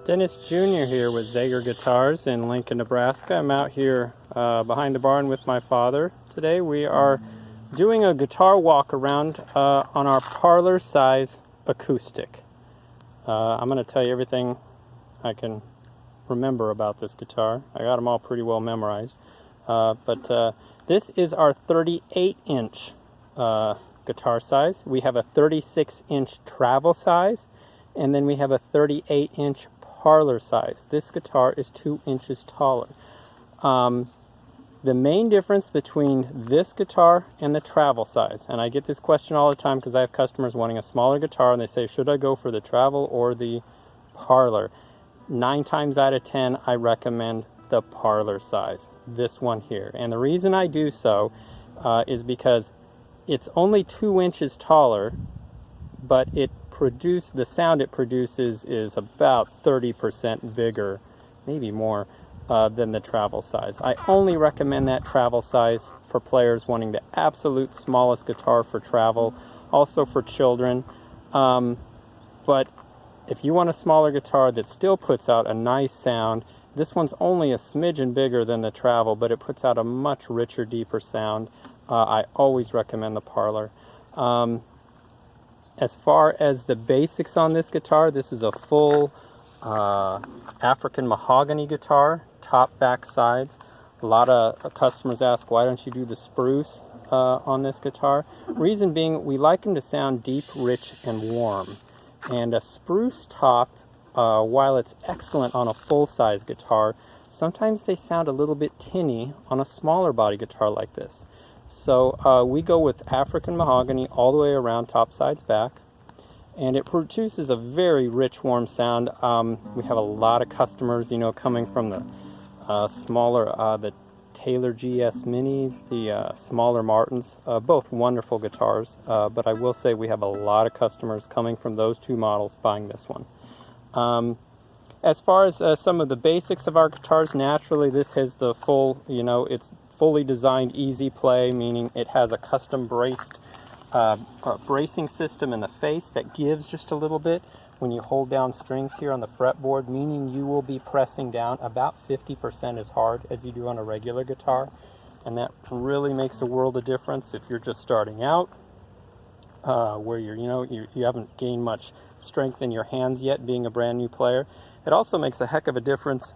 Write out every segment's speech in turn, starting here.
Dennis Jr. here with Zager Guitars in Lincoln, Nebraska. I'm out here behind the barn with my father. Today we are doing a guitar walk around on our Parlor Size Acoustic. I'm going to tell you everything I can remember about this guitar. I got them all pretty well memorized. But this is our 38-inch guitar size. We have a 36-inch travel size, and then we have a 38-inch parlor size. This guitar is 2 inches taller. The main difference between this guitar and the travel size, and I get this question all the time because I have customers wanting a smaller guitar and they say, should I go for the travel or the parlor? 9 times out of 10, I recommend the parlor size, this one here. And the reason I do so is because it's only 2 inches taller, but the sound it produces is about 30% bigger, maybe more, than the travel size. I only recommend that travel size for players wanting the absolute smallest guitar for travel, also for children. But if you want a smaller guitar that still puts out a nice sound, this one's only a smidgen bigger than the travel, but it puts out a much richer, deeper sound. I always recommend the parlor. As far as the basics on this guitar, this is a full African mahogany guitar, top, back, sides. A lot of customers ask, why don't you do the spruce on this guitar? Reason being, we like them to sound deep, rich, and warm. And a spruce top, while it's excellent on a full-size guitar, sometimes they sound a little bit tinny on a smaller body guitar like this. So we go with African mahogany all the way around, top, sides, back, and it produces a very rich, warm sound. We have a lot of customers, coming from the smaller, the Taylor GS Minis, the smaller Martins, both wonderful guitars, but I will say we have a lot of customers coming from those two models buying this one. As far as some of the basics of our guitars, naturally this has the full, it's fully designed easy play, meaning it has a custom bracing system in the face that gives just a little bit when you hold down strings here on the fretboard, meaning you will be pressing down about 50% as hard as you do on a regular guitar, and that really makes a world of difference if you're just starting out, where you haven't gained much strength in your hands yet, being a brand new player. It also makes a heck of a difference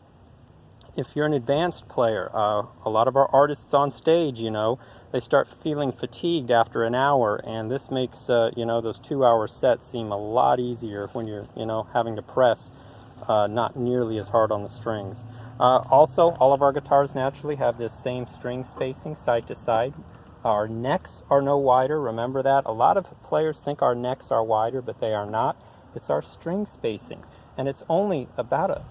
if you're an advanced player. A lot of our artists on stage, they start feeling fatigued after an hour, and this makes those 2-hour sets seem a lot easier when you're having to press not nearly as hard on the strings. Also, all of our guitars naturally have this same string spacing side to side. Our necks are no wider. Remember that. A lot of players think our necks are wider, but they are not. It's our string spacing, and it's only about a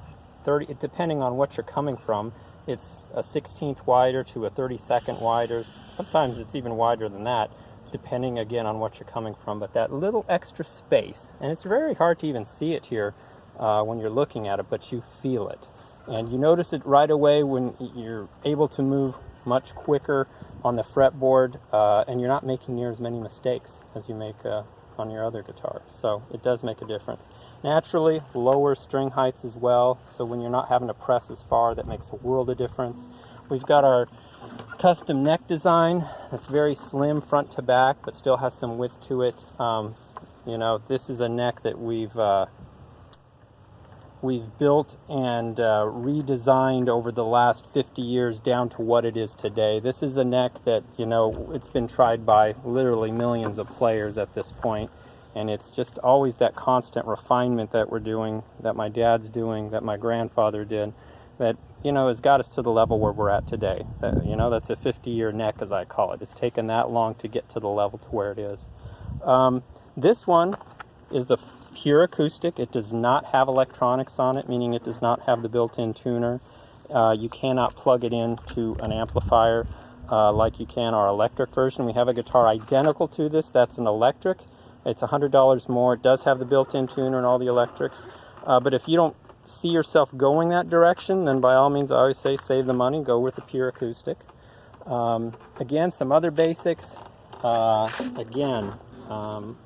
30, depending on what you're coming from, it's a 16th wider to a 32nd wider. Sometimes it's even wider than that, depending again on what you're coming from. But that little extra space, and it's very hard to even see it here when you're looking at it, but you feel it. And you notice it right away when you're able to move much quicker on the fretboard, and you're not making near as many mistakes as you make on your other guitar. So it does make a difference. Naturally, lower string heights as well, so when you're not having to press as far, that makes a world of difference. We've got our custom neck design that's very slim front to back, but still has some width to it. This is a neck that we've built and redesigned over the last 50 years down to what it is today. This is a neck that, it's been tried by literally millions of players at this point, and it's just always that constant refinement that we're doing, that my dad's doing, that my grandfather did, that, has got us to the level where we're at today. That's a 50-year neck, as I call it. It's taken that long to get to the level to where it is. This one is the pure acoustic. It does not have electronics on it, meaning it does not have the built-in tuner. You cannot plug it into an amplifier like you can our electric version. We have a guitar identical to this. That's an electric. It's $100 more. It does have the built-in tuner and all the electrics. But if you don't see yourself going that direction, then by all means, I always say save the money, go with the pure acoustic. Again, some other basics. All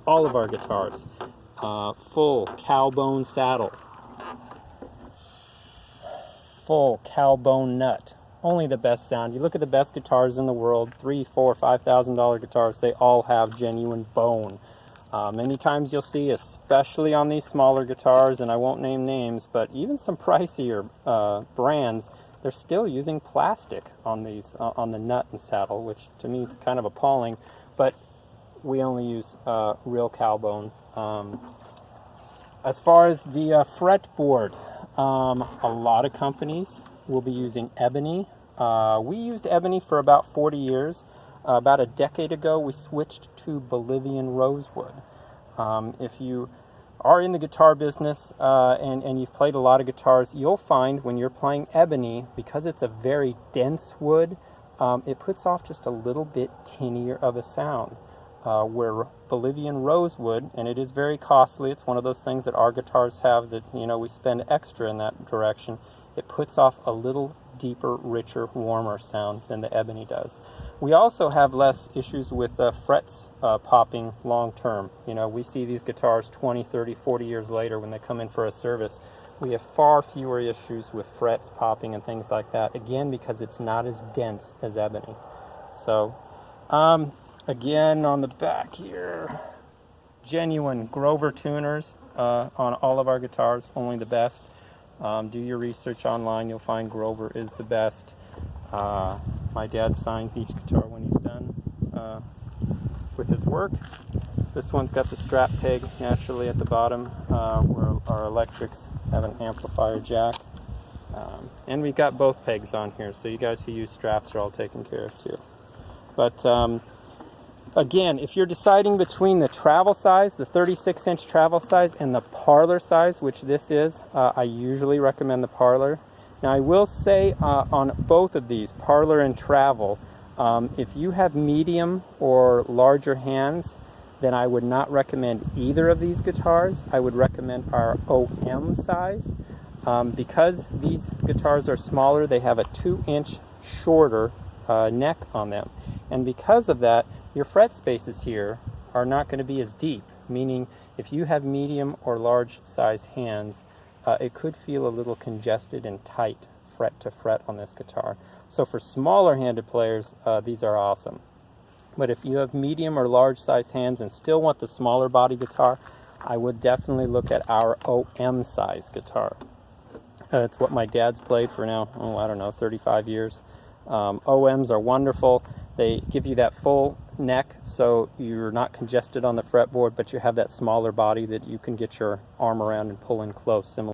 of our guitars, full cowbone saddle. full cowbone nut. Only the best sound. You look at the best guitars in the world, $3,000, $4,000, $5,000 guitars, they all have genuine bone. Many times you'll see, especially on these smaller guitars, and I won't name names, but even some pricier brands, they're still using plastic on these, on the nut and saddle, which to me is kind of appalling, but we only use real cowbone. As far as the fretboard, a lot of companies will be using ebony. We used ebony for about 40 years. About a decade ago, we switched to Bolivian rosewood. If you are in the guitar business and you've played a lot of guitars, you'll find when you're playing ebony, because it's a very dense wood, it puts off just a little bit tinnier of a sound. Where Bolivian rosewood, and it is very costly, it's one of those things that our guitars have that, you know, we spend extra in that direction, it puts off a little deeper, richer, warmer sound than the ebony does. We also have less issues with frets popping long term. You know, we see these guitars 20, 30, 40 years later when they come in for a service. We have far fewer issues with frets popping and things like that, again, because it's not as dense as ebony. So, again, on the back here, genuine Grover tuners on all of our guitars, only the best. Do your research online, you'll find Grover is the best. My dad signs each guitar when he's done with his work. This one's got the strap peg naturally at the bottom, where our electrics have an amplifier jack. And we've got both pegs on here, so you guys who use straps are all taken care of too. But again, if you're deciding between the travel size, the 36-inch travel size, and the Parlor size, which this is, I usually recommend the Parlor. Now, I will say on both of these, Parlor and Travel, if you have medium or larger hands, then I would not recommend either of these guitars. I would recommend our OM size. Because these guitars are smaller, they have a 2-inch shorter neck on them. And because of that, your fret spaces here are not going to be as deep, meaning if you have medium or large size hands, it could feel a little congested and tight fret to fret on this guitar. So for smaller handed players, these are awesome. But if you have medium or large size hands and still want the smaller body guitar, I would definitely look at our OM size guitar. It's what my dad's played for now, I don't know, 35 years. OMs are wonderful. They give you that full neck, so you're not congested on the fretboard, but you have that smaller body that you can get your arm around and pull in close, similar